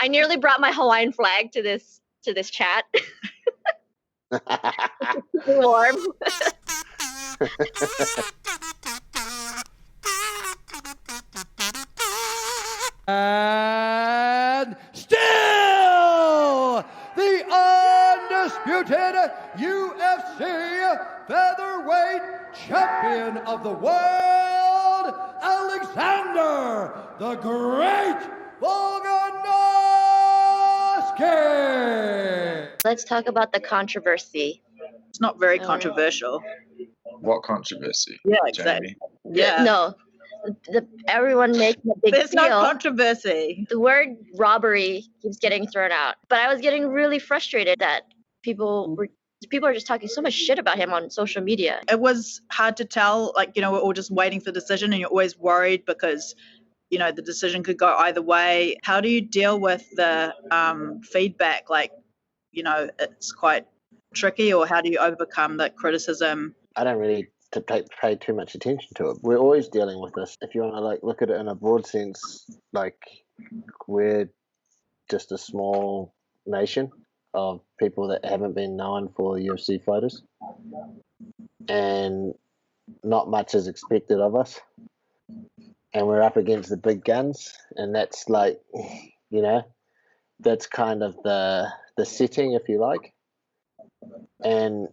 I nearly brought my Hawaiian flag to this chat. Warm. And still the undisputed UFC featherweight champion of the world, Alexander the Great Volkanovski. Let's talk about the controversy. It's not very controversial. What controversy? Yeah, exactly. Jamie? Yeah. No. Everyone making a big There's deal. no controversy. The word robbery keeps getting thrown out. But I was getting really frustrated that people are just talking so much shit about him on social media. It was hard to tell, like, we're all just waiting for the decision and you're always worried because, the decision could go either way. How do you deal with the feedback? Like, it's quite tricky, or how do you overcome the criticism? I don't really pay too much attention to it. We're always dealing with this. If you want to look at it in a broad sense, we're just a small nation of people that haven't been known for UFC fighters, and not much is expected of us, and we're up against the big guns, and that's that's kind of the setting, if you like, and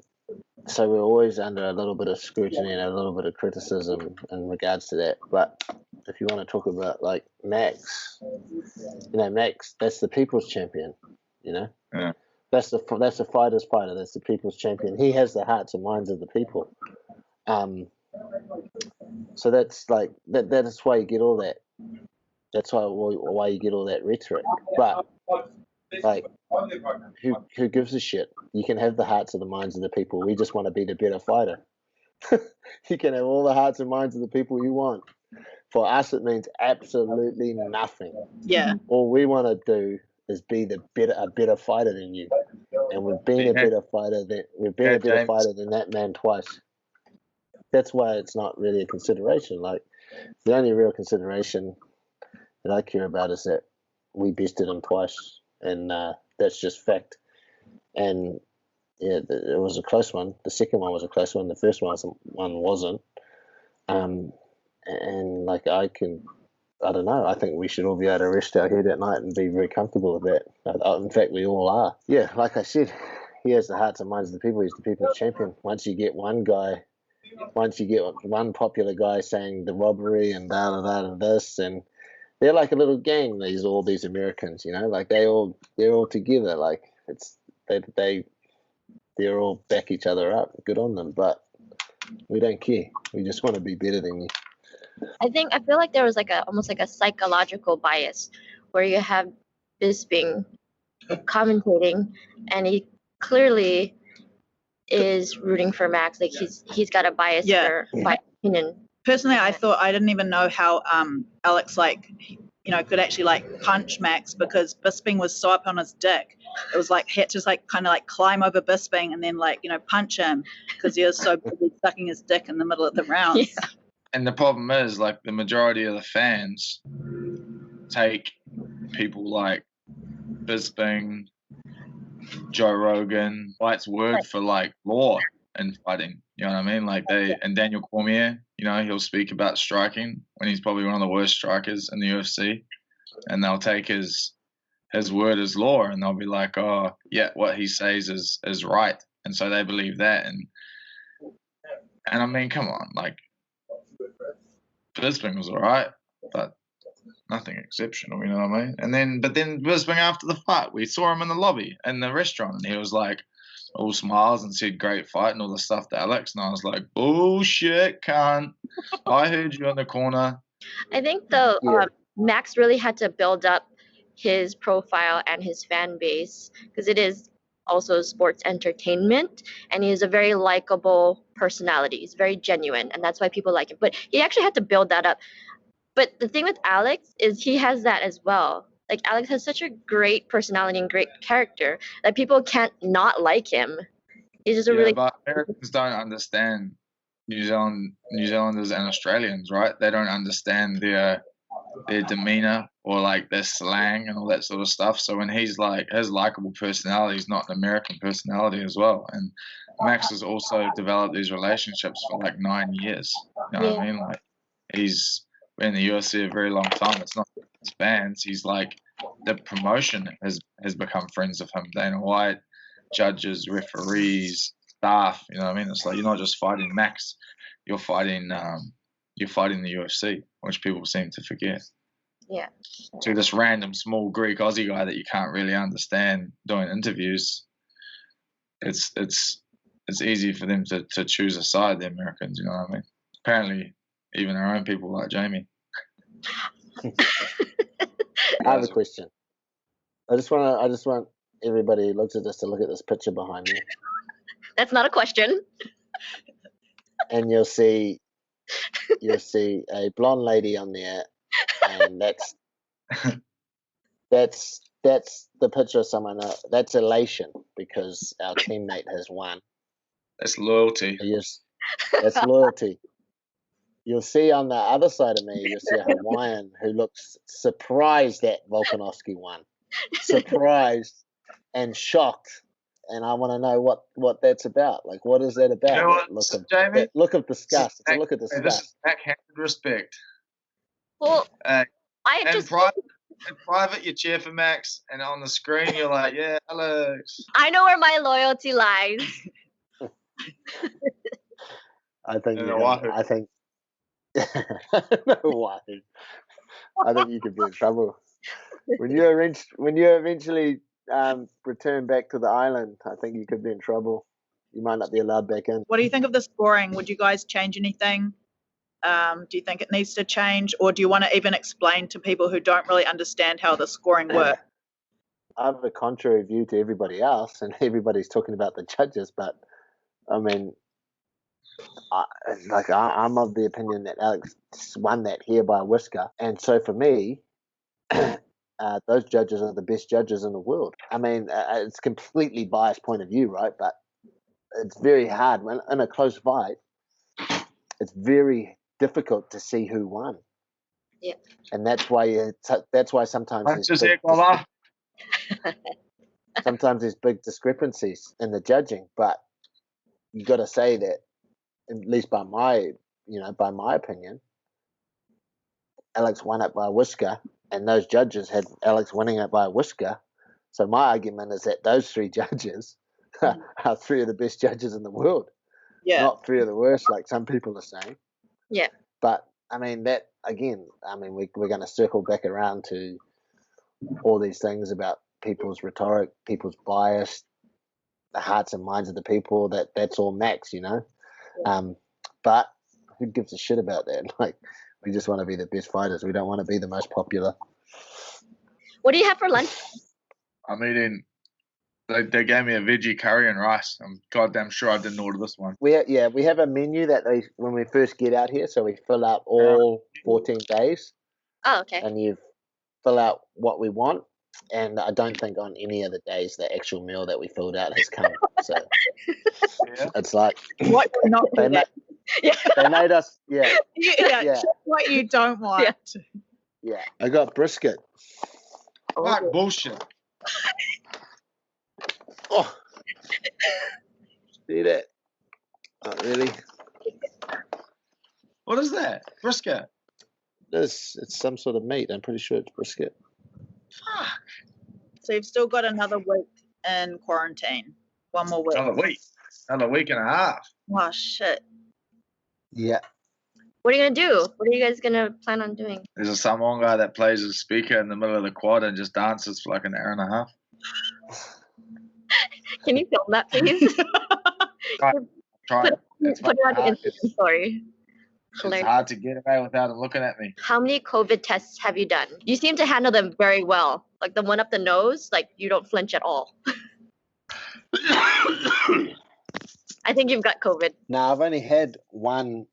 so we're always under a little bit of scrutiny and a little bit of criticism in regards to that. But if you want to talk about Max, Max, that's the people's champion, Yeah. That's the fighter's fighter. That's the people's champion. He has the hearts and minds of the people. So that's that is why you get all that. That's why you get all that rhetoric. But who gives a shit? You can have the hearts and the minds of the people. We just want to be the better fighter. You can have all the hearts and minds of the people you want. For us, it means absolutely nothing. Yeah. All we want to do is be a better fighter than you, and we've been a better fighter than that man twice. That's why it's not really a consideration. The only real consideration that I care about is that we bested him twice, and that's just fact. And yeah, it was a close one. The second one was a close one. The first one wasn't. And I don't know. I think we should all be able to rest our head at night and be very comfortable with that. In fact, we all are. Yeah, like I said, he has the hearts and minds of the people. He's the people's champion. Once you get one popular guy saying the robbery and and this, and they're like a little gang. All these Americans, they're all together. They all back each other up. Good on them, but we don't care. We just want to be better than you. I feel like there was almost like a psychological bias where you have Bisping commentating, and he clearly is rooting for Max. He's got a bias for my opinion. Personally, I thought I didn't even know how Alex could actually punch Max, because Bisping was so up on his dick. It was he had to kind of climb over Bisping and then punch him because he was so busy sucking his dick in the middle of the rounds. Yeah. And the problem is, the majority of the fans take people like Bisping, Joe Rogan, White's word for law and fighting. You know what I mean? And Daniel Cormier, he'll speak about striking when he's probably one of the worst strikers in the UFC, and they'll take his word as law, and they'll be like, oh yeah, what he says is right, and so they believe that. And I mean, come on, Bisping was all right, but nothing exceptional, you know what I mean? But then Bisping, after the fight, we saw him in the lobby in the restaurant, and he was all smiles and said great fight and all the stuff to Alex, and I was like, bullshit, cunt. I heard you in the corner. I think Max really had to build up his profile and his fan base, because it is also sports entertainment, and he is a very likable personality. He's very genuine, and that's why people like him. But he actually had to build that up. But the thing with Alex is he has that as well. Alex has such a great personality and great character that people can't not like him. He's just But Americans don't understand New Zealanders and Australians, right? They don't understand their their demeanor or like their slang and all that sort of stuff. So when he's like, his likable personality is not an American personality as well. And Max has also developed these relationships for like 9 years. You know what I mean? Like he's been in the UFC a very long time. It's not his fans. He's like, the promotion has become friends of him. Dana White, judges, referees, staff. You know what I mean? It's like you're not just fighting Max, you're fighting the UFC, which people seem to forget. Yeah. To this random small Greek Aussie guy that you can't really understand doing interviews, it's easy for them to choose a side, the Americans. You know what I mean? Apparently, even our own people like Jamie. I have a question. I just want everybody who looks at this to look at this picture behind me. That's not a question. And you'll see a blonde lady on there, and that's the picture of someone. That's elation because our teammate has won. That's loyalty. Yes, that's loyalty. You'll see on the other side of me, you'll see a Hawaiian who looks surprised that Volkanovski won, surprised and shocked. And I want to know what that's about. Like, what is that about? You know what, Jamie? That look of disgust. It's a look of disgust. This is backhanded respect. Well, I in private, you cheer for Max, and on the screen, you're like, yeah, Alex. I know where my loyalty lies. I think No, why? I think you could be in trouble when you eventually return back to the island. I think you could be in trouble. You might not be allowed back in. What do you think of the scoring? Would you guys change anything? Do you think it needs to change, or do you want to even explain to people who don't really understand how the scoring works? I have a contrary view to everybody else, and everybody's talking about the judges, but I mean, I'm of the opinion that Alex won that here by a whisker, and so for me, those judges are the best judges in the world. I mean, it's a completely biased point of view, right? But it's very hard when in a close fight. It's very difficult to see who won. Yeah, and that's why sometimes sometimes there's big discrepancies in the judging, but you got to say that, at least by my opinion, Alex won it by a whisker, and those judges had Alex winning it by a whisker. So my argument is that those three judges are three of the best judges in the world. Yeah. Not three of the worst, like some people are saying. Yeah. But I mean that again. I mean we're going to circle back around to all these things about people's rhetoric, people's bias, the hearts and minds of the people. That's all Max, you know. But who gives a shit about that? Like, we just want to be the best fighters. We don't want to be the most popular. What do you have for lunch? I'm eating. They gave me a veggie curry and rice. I'm goddamn sure I didn't order this one. We have a menu that when we first get out here, so we fill out all 14 days. Oh, okay. And you fill out what we want. And I don't think on any of the days the actual meal that we filled out has come. So it's like what you're not they made us what you don't want. Yeah. I got brisket. Fuck bullshit. Oh, see that? Not really. What is that? Brisket. It's some sort of meat. I'm pretty sure it's brisket. Fuck. So you've still got another week in quarantine. One more week. Another week and a half. Oh shit. Yeah. What are you gonna do? What are you guys gonna plan on doing? There's a Samoan guy that plays a speaker in the middle of the quad and just dances for like an hour and a half. Can you film that, please? Try it. Put it on the Instagram story. It's hard to get away without him looking at me. How many COVID tests have you done? You seem to handle them very well. Like the one up the nose, like you don't flinch at all. I think you've got COVID. No, I've only had one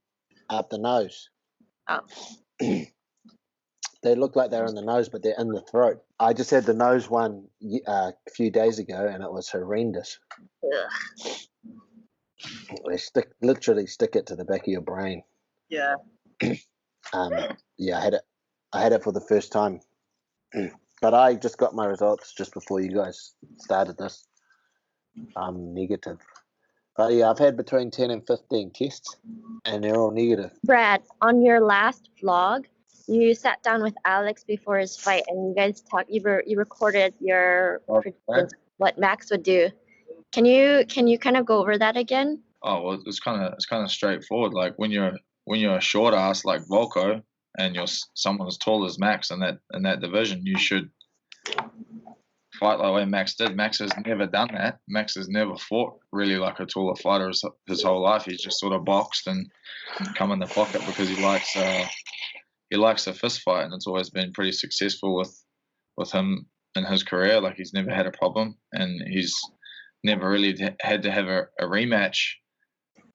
up the nose. Oh. They look like they're in the nose, but they're in the throat. I just had the nose one a few days ago, and it was horrendous. Ugh. They literally stick it to the back of your brain. Yeah. I I had it for the first time. But I just got my results just before you guys started this. I'm negative. But yeah, I've had between 10 and 15 tests, and they're all negative. Brad, on your last vlog, you sat down with Alex before his fight, and you guys talked. You recorded your predictions, what Max would do. Can you kind of go over that again? Oh well, it's kind of straightforward. Like when you're a short ass like Volko, and you're someone as tall as Max in that division, you should fight like way Max did. Max has never done that. Max has never fought really like a taller fighter his whole life. He's just sort of boxed and come in the pocket because he likes a fist fight, and it's always been pretty successful with him in his career. Like he's never had a problem, and he's never really had to have a rematch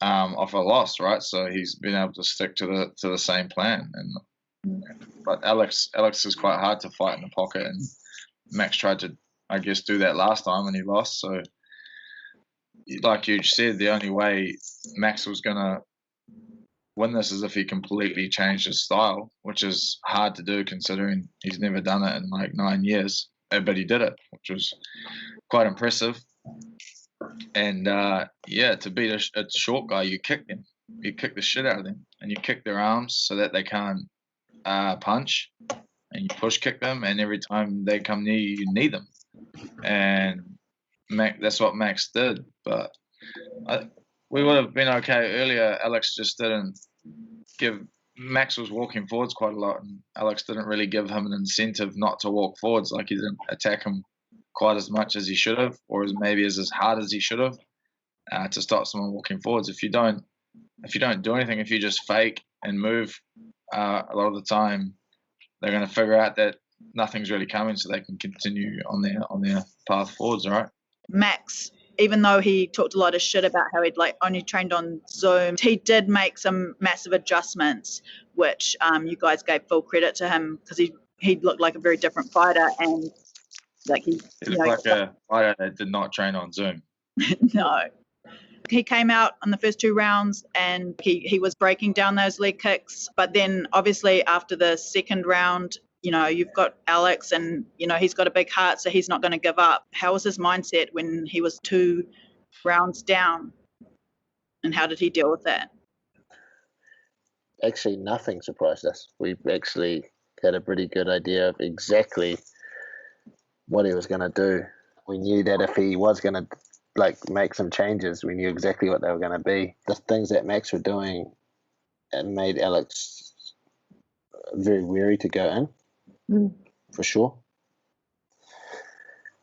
off a loss, right? So he's been able to stick to the same plan. But Alex is quite hard to fight in the pocket, and Max tried to, I guess, do that last time and he lost. So, like you said, the only way Max was gonna win this is if he completely changed his style, which is hard to do considering he's never done it in like 9 years. But he did it, which was quite impressive. And yeah, to beat a short guy, you kick them. You kick the shit out of them, and you kick their arms so that they can't punch, and you push kick them, and every time they come near you, you knee them. And that's what Max did. But we would have been okay earlier. Alex just didn't give. Max was walking forwards quite a lot, and Alex didn't really give him an incentive not to walk forwards. Like he didn't attack him quite as much as he should have, or maybe as hard as he should have, to stop someone walking forwards. If you don't do anything, if you just fake and move, a lot of the time they're going to figure out that nothing's really coming, so they can continue on their path forwards. All right. Max, even though he talked a lot of shit about how he'd like only trained on Zoom, he did make some massive adjustments, which you guys gave full credit to him, because he looked like a very different fighter, and like he looked like a fighter that did not train on Zoom. No. He came out in the first 2 rounds and he was breaking down those leg kicks. But then obviously after the second round, you've got Alex, and, he's got a big heart, so he's not going to give up. How was his mindset when he was 2 rounds down? And how did he deal with that? Actually, nothing surprised us. We actually had a pretty good idea of exactly what he was going to do. We knew that if he was going to make some changes, we knew exactly what they were going to be. The things that Max were doing, it made Alex very wary to go in, for sure.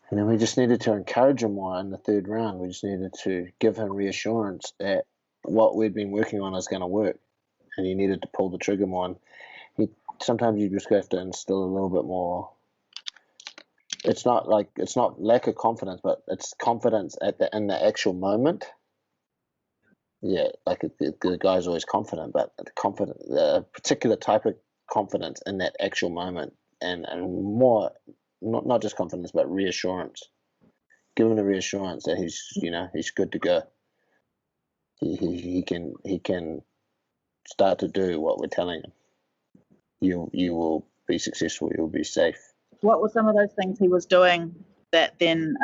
And then we just needed to encourage him more in the 3rd round. We just needed to give him reassurance that what we'd been working on is going to work, and he needed to pull the trigger more. And sometimes you just have to instill a little bit more. It's not lack of confidence, but it's confidence in the actual moment. Yeah, like the guy's always confident, but the particular type of confidence in that actual moment, and more not just confidence, but reassurance. Give him the reassurance that he's good to go. He can start to do what we're telling him. You will be successful. You'll be safe. What were some of those things he was doing that then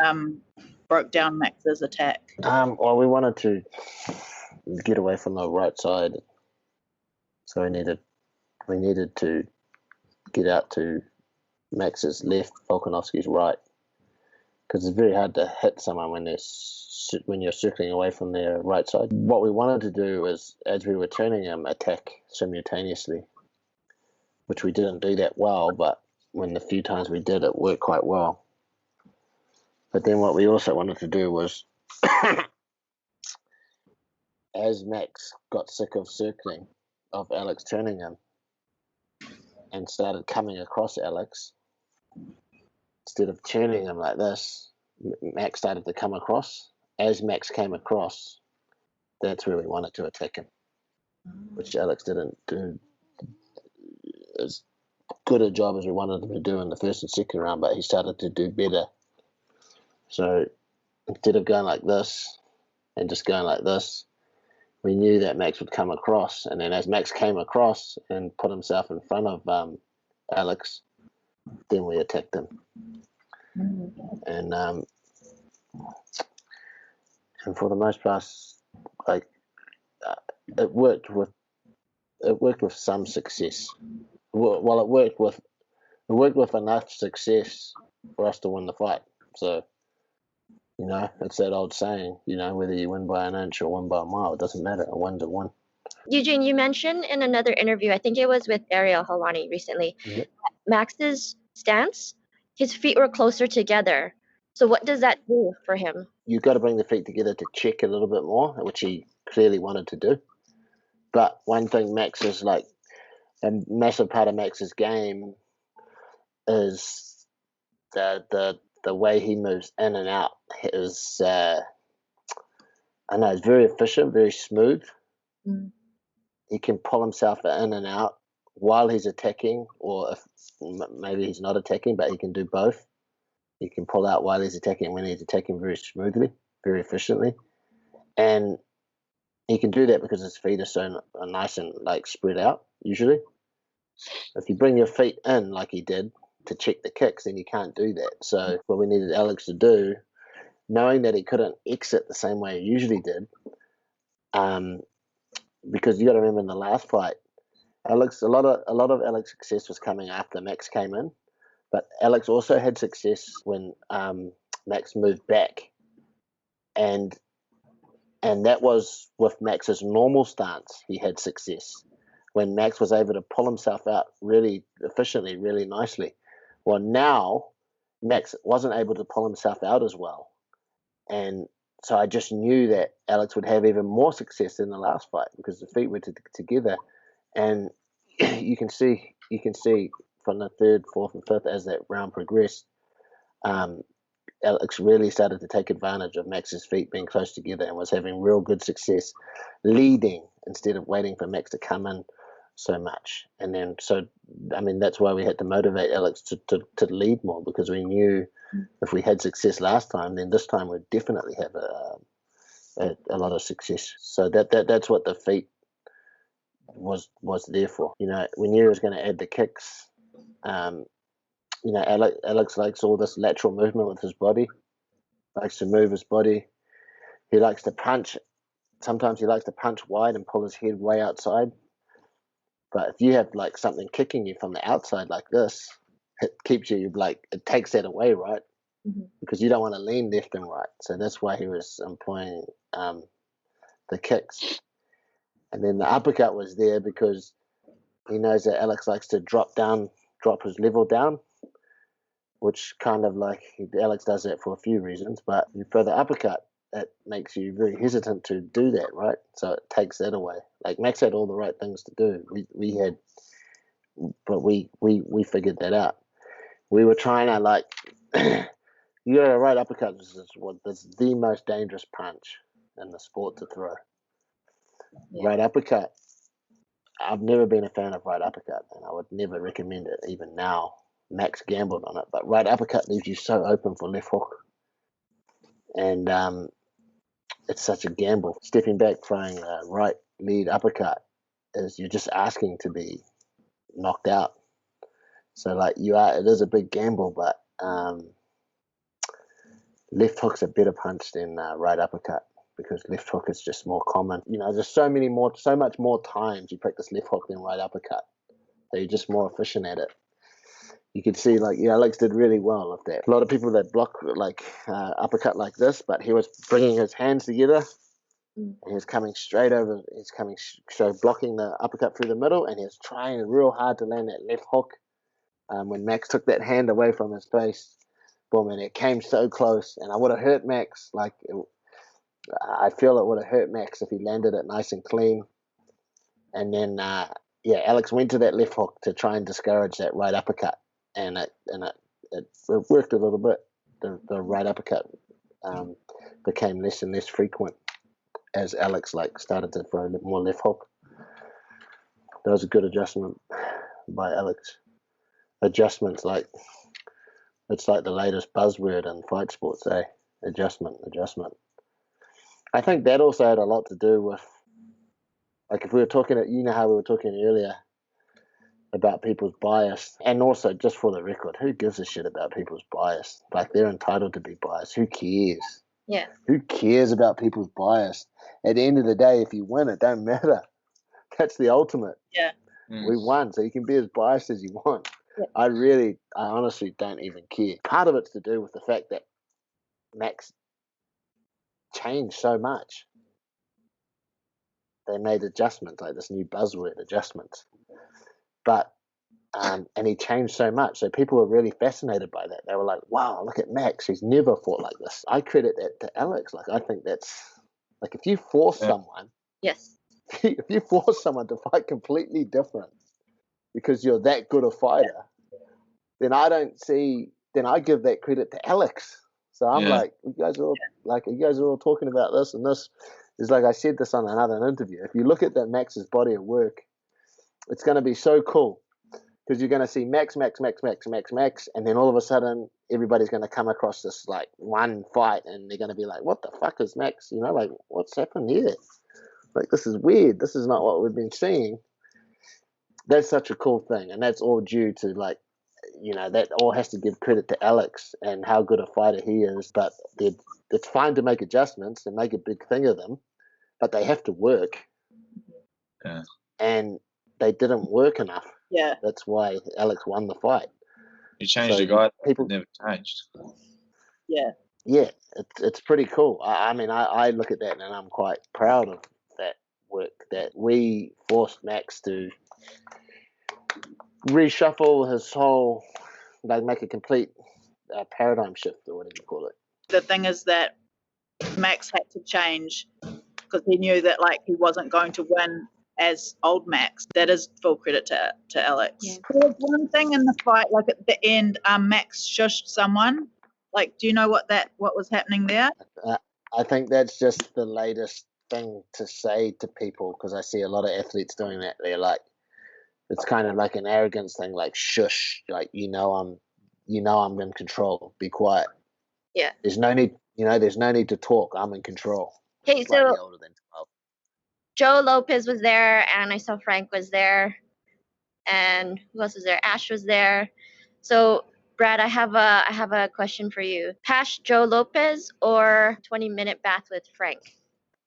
broke down Max's attack? Well, we wanted to get away from the right side, so we needed to get out to Max's left, Volkanovski's right, because it's very hard to hit someone when you're circling away from their right side. What we wanted to do was, as we were turning him, attack simultaneously, which we didn't do that well, but when the few times we did, it worked quite well. But then what we also wanted to do was, as Max got sick of circling, of Alex turning him, and started coming across Alex, instead of turning him like this, Max started to come across. As Max came across, that's where we wanted to attack him, which Alex didn't do as good a job as we wanted him to do in the 1st and 2nd round, but he started to do better. So instead of going like this and just going like this, we knew that Max would come across, and then as Max came across and put himself in front of Alex, then we attacked him. And for the most part, like it worked with some success. Well, it worked with enough success for us to win the fight. So, it's that old saying, whether you win by an inch or win by a mile, it doesn't matter. A win's a win. Eugene, you mentioned in another interview, I think it was with Ariel Helwani recently, Max's stance, his feet were closer together. So what does that do for him? You've got to bring the feet together to check a little bit more, which he clearly wanted to do. But one thing Max is like, a massive part of Max's game is the way he moves in and out is, it's very efficient, very smooth. He can pull himself in and out while he's attacking, or if maybe he's not attacking, but he can do both. He can pull out while he's attacking, when he's attacking, very smoothly, very efficiently. And he can do that because his feet are so nice and like spread out, usually. If you bring your feet in like he did to check the kicks, then you can't do that. So what we needed Alex to do, knowing that he couldn't exit the same way he usually did, because you got to remember in the last fight, Alex, a lot of Alex's success was coming after Max came in, but Alex also had success when Max moved back, and that was with Max's normal stance. He had success when Max was able to pull himself out really efficiently, really nicely. Well, now Max wasn't able to pull himself out as well, and so I just knew that Alex would have even more success in the last fight because the feet were together. And you can see from the third, fourth, and fifth as that round progressed, Alex really started to take advantage of Max's feet being close together and was having real good success leading instead of waiting for Max to come in so much. And then, that's why we had to motivate Alex to lead more, because we knew if we had success last time, then this time we'd definitely have a lot of success. So that's what the feet was there for. We knew he was going to add the kicks. Alex likes all this lateral movement with his body, likes to move his body. He likes to punch. Sometimes he likes to punch wide and pull his head way outside. But if you have like something kicking you from the outside like this, it keeps you it takes that away, right? Because you don't want to lean left and right. So that's why he was employing the kicks. And then the uppercut was there because he knows that Alex likes to drop his level down, which kind of Alex does that for a few reasons. But for the uppercut, it makes you very hesitant to do that, right? So it takes that away. Like Max had all the right things to do. We figured that out. We were trying to a right uppercut is the most dangerous punch in the sport to throw. Yeah. Right uppercut. I've never been a fan of right uppercut, and I would never recommend it even now. Max gambled on it, but right uppercut leaves you so open for left hook. And it's such a gamble. Stepping back, throwing a right lead uppercut is you're just asking to be knocked out. So it is a big gamble, but left hook's a better punch than right uppercut because left hook is just more common. There's so much more times you practice left hook than right uppercut. So you're just more efficient at it. You could see Alex did really well with that. A lot of people that block uppercut like this, but he was bringing his hands together. And he was coming straight over. So blocking the uppercut through the middle, and he was trying real hard to land that left hook. When Max took that hand away from his face, boom, and it came so close, and I would have hurt Max. I feel it would have hurt Max if he landed it nice and clean. And then, Alex went to that left hook to try and discourage that right uppercut. And it worked a little bit. The right uppercut became less and less frequent as Alex started to throw more left hook. That was a good adjustment by Alex. Adjustments it's like the latest buzzword in fight sports, eh? Adjustment. I think that also had a lot to do with if we were talking, how we were talking earlier about people's bias. And also, just for the record, who gives a shit about people's bias? Like, they're entitled to be biased. Who cares? Yeah. Who cares about people's bias? At the end of the day, if you win, it don't matter. That's the ultimate. Yeah. We won, so you can be as biased as you want. Yeah. I honestly don't even care. Part of it's to do with the fact that Max changed so much. They made adjustments, like this new buzzword, adjustments. But, and he changed so much. So people were really fascinated by that. They were like, wow, look at Max. He's never fought like this. I credit that to Alex. Like, I think that's, like, if you force someone, Yes. if you force someone to fight completely different because you're that good a fighter, then I give that credit to Alex. So I'm like, you guys are all talking about this, and this is, like I said this on another interview. If you look at that Max's body of work, it's going to be so cool because you're going to see Max, and then all of a sudden everybody's going to come across this like one fight, and they're going to be like, what the fuck is Max? You know, like, what's happened here? Like, this is weird. This is not what we've been seeing. That's such a cool thing, and that's all due to, like, you know, that all has to give credit to Alex and how good a fighter he is. But it's fine to make adjustments and make a big thing of them, but they have to work. Yeah. And they didn't work enough. Yeah. That's why Alex won the fight. You changed a guy people never changed. Yeah. Yeah, it's pretty cool. I mean, I look at that and I'm quite proud of that work, that we forced Max to reshuffle his whole, like, make a complete paradigm shift, or whatever you call it. The thing is that Max had to change because he knew that, like, he wasn't going to win as old Max. That is full credit to Alex. Yeah. There was one thing in the fight, like at the end, Max shushed someone. Like, do you know what was happening there? I think that's just the latest thing to say to people, because I see a lot of athletes doing that. They're like, it's kind of like an arrogance thing, like, shush, like, I'm in control. Be quiet. Yeah. There's no need to talk. I'm in control. Okay, Slightly so older than 12. Joe Lopez was there, and I saw Frank was there, and who else was there? Ash was there. So, Brad, I have a question for you. Pash Joe Lopez or 20-minute bath with Frank?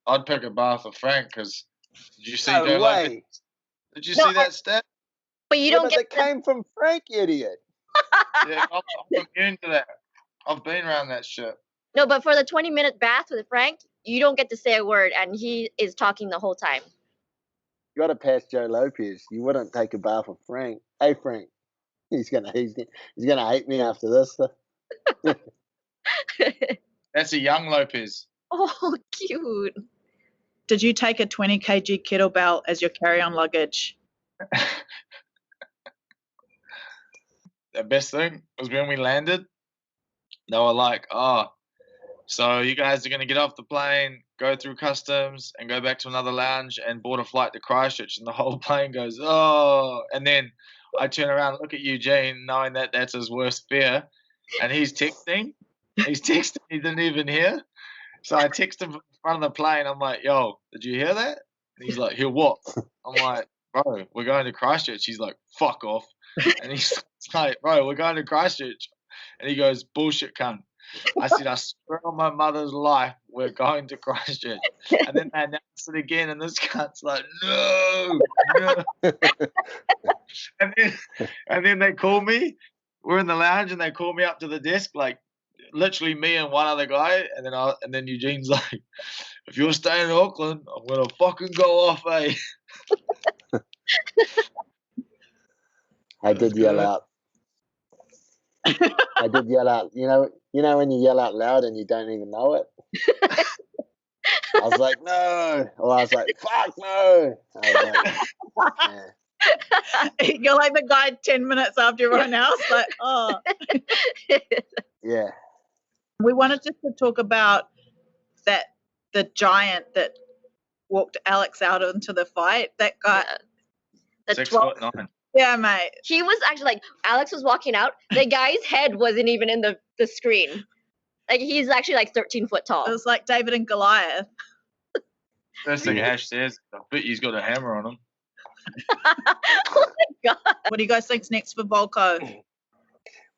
I'd pick a bath with Frank because did you see No Joe way. Lopez? Did you see that stat? But you don't get that came from Frank, you idiot. Yeah, I'm immune to that. I've been around that shit. No, but for the 20-minute bath with Frank, you don't get to say a word, and he is talking the whole time. You got to pass Joe Lopez. You wouldn't take a bath with Frank. Hey, Frank, he's gonna hate me after this. That's a young Lopez. Oh, cute. Did you take a 20 kg kettlebell as your carry-on luggage? The best thing was when we landed, they were like, oh, so you guys are going to get off the plane, go through customs, and go back to another lounge and board a flight to Christchurch. And the whole plane goes, oh. And then I turn around and look at Eugene, knowing that that's his worst fear. And he's texting. He didn't even hear. So I text him from the front of the plane. I'm like, yo, did you hear that? And he's like, hear what? I'm like, bro, we're going to Christchurch. He's like, fuck off. And he's like, bro, we're going to Christchurch. And he goes, bullshit, cunt. I said, I swear on my mother's life, we're going to Christchurch. And then they announced it again, and this cunt's like, no. and then they call me. We're in the lounge, and they call me up to the desk, like literally me and one other guy. And then Eugene's like, if you're staying in Auckland, I'm gonna fucking go off, eh? I did yell out. I did yell out. You know when you yell out loud and you don't even know it? I was like, no. Or I was like, fuck no. Yeah. You're like the guy 10 minutes after everyone else. Like, oh. Yeah. We wanted just to talk about the giant that walked Alex out into the fight. That guy. Yeah. 6'9". Yeah, mate. He was actually like, Alex was walking out. The guy's head wasn't even in the screen. Like, he's actually like 13 foot tall. It was like David and Goliath. First thing Ash says, I bet he's got a hammer on him. Oh my god. What do you guys think's next for Volko?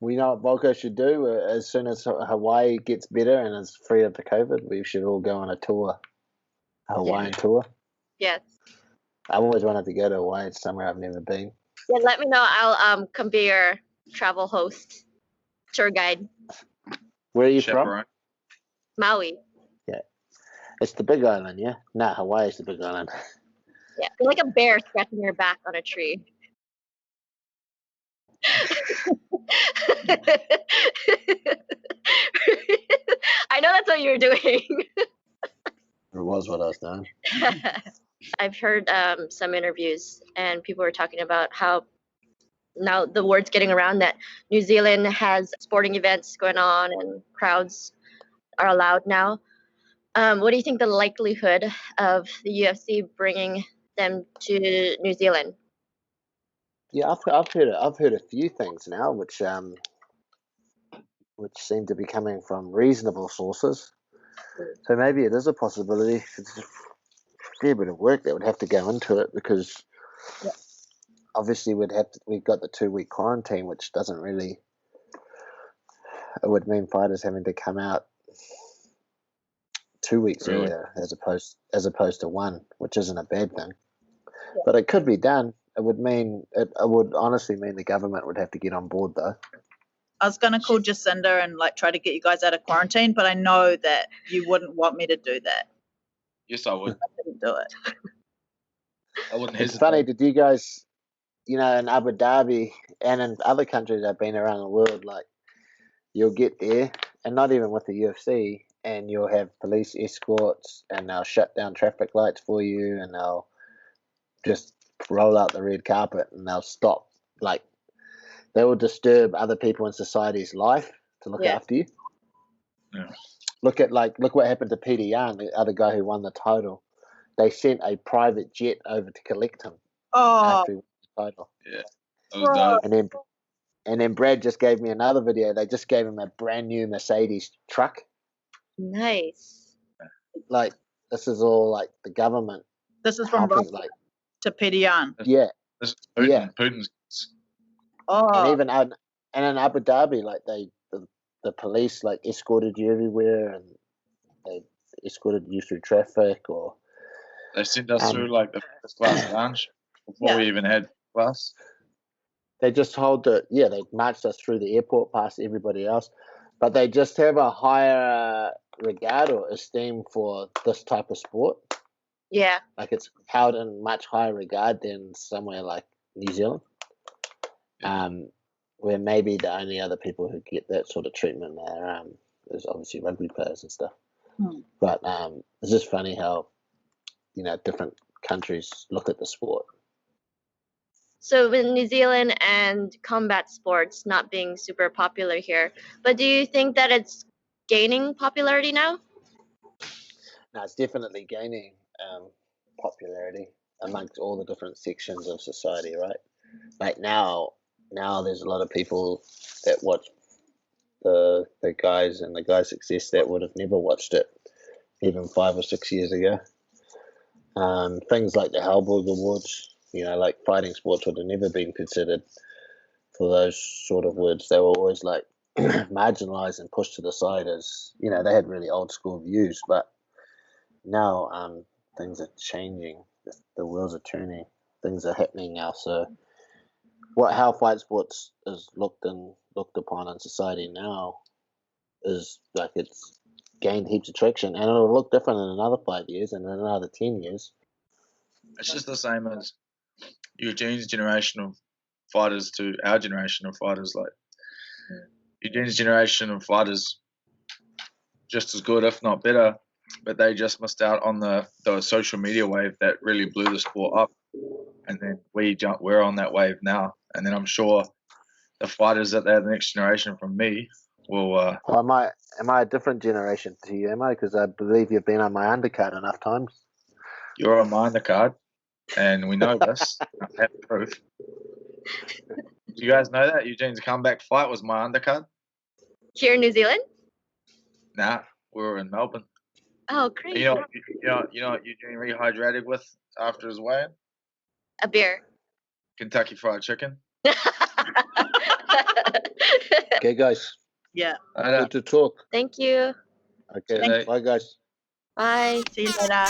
We know what Volko should do as soon as Hawaii gets better and is free of the COVID. We should all go on a tour, a Hawaiian tour. Yes. I've always wanted to go to Hawaii. It's somewhere I've never been. Yeah, let me know. I'll come be your travel host, tour guide. Where are you Chaperone. from? Maui. Yeah, it's the Big Island. Yeah, nah, Hawaii's the Big Island. Yeah, you're like a bear scratching your back on a tree. I know that's what you're doing. It was what I was doing. I've heard some interviews and people were talking about how now the word's getting around that New Zealand has sporting events going on and crowds are allowed now. What do you think the likelihood of the UFC bringing them to New Zealand? Yeah, I've heard a few things now, which seem to be coming from reasonable sources. So maybe it is a possibility. It's a fair bit of work that would have to go into it because obviously we've got the 2-week quarantine, which doesn't really. It would mean fighters having to come out 2 weeks earlier as opposed to 1, which isn't a bad thing. But it could be done. It would honestly mean the government would have to get on board though. I was going to call Jacinda and like try to get you guys out of quarantine, but I know that you wouldn't want me to do that. Yes, I would. I didn't do it. I wouldn't hesitate. It's funny, did you guys, in Abu Dhabi and in other countries I've been around the world, like you'll get there and not even with the UFC and you'll have police escorts and they'll shut down traffic lights for you and they'll just roll out the red carpet and they'll stop. Like they will disturb other people in society's life to look after you. Yeah. Look what happened to Peter Yan, the other guy who won the title. They sent a private jet over to collect him after he won the title. Yeah, that was dope. And then Brad just gave me another video. They just gave him a brand new Mercedes truck. Nice. Like this is all like the government. This is from helping, Russia to Peter Yan. Yeah. This is Putin. Yeah. Putin's. And even and in Abu Dhabi, like the police like escorted you everywhere and they escorted you through traffic or They sent us through like the first class lounge before we even had class. They just they marched us through the airport past everybody else, but they just have a higher regard or esteem for this type of sport. Yeah. Like it's held in much higher regard than somewhere like New Zealand, where maybe the only other people who get that sort of treatment are is obviously rugby players and stuff. But it's just funny how different countries look at the sport. So in New Zealand and combat sports not being super popular here, but do you think that it's gaining popularity now? No, it's definitely gaining popularity amongst all the different sections of society, right? Like now there's a lot of people that watch the guys and the guys' success that would have never watched it even 5 or 6 years ago. Things like the Halberg Awards, like fighting sports would have never been considered for those sort of words. They were always like marginalized and pushed to the side as, they had really old school views. But now things are changing. The wheels are turning. Things are happening now. So how fight sports is looked upon in society now is like it's gained heaps of traction, and it'll look different in another 5 years and in another 10 years. It's just the same as Eugene's generation of fighters to our generation of fighters. Like Eugene's generation of fighters, just as good, if not better, but they just missed out on the social media wave that really blew the sport up. And then we're on that wave now. And then I'm sure the fighters that they're the next generation from me will. Am I a different generation to you? Am I? Because I believe you've been on my undercard enough times. You're on my undercard, and we know this. I have proof. Do you guys know that Eugene's comeback fight was my undercard? Here in New Zealand? Nah, we were in Melbourne. Oh, crazy. You know what Eugene rehydrated with after his weigh-in? A beer. Kentucky Fried Chicken. Okay, guys. Yeah. Good to talk. Thank you. Okay, bye, guys. Bye. See you later.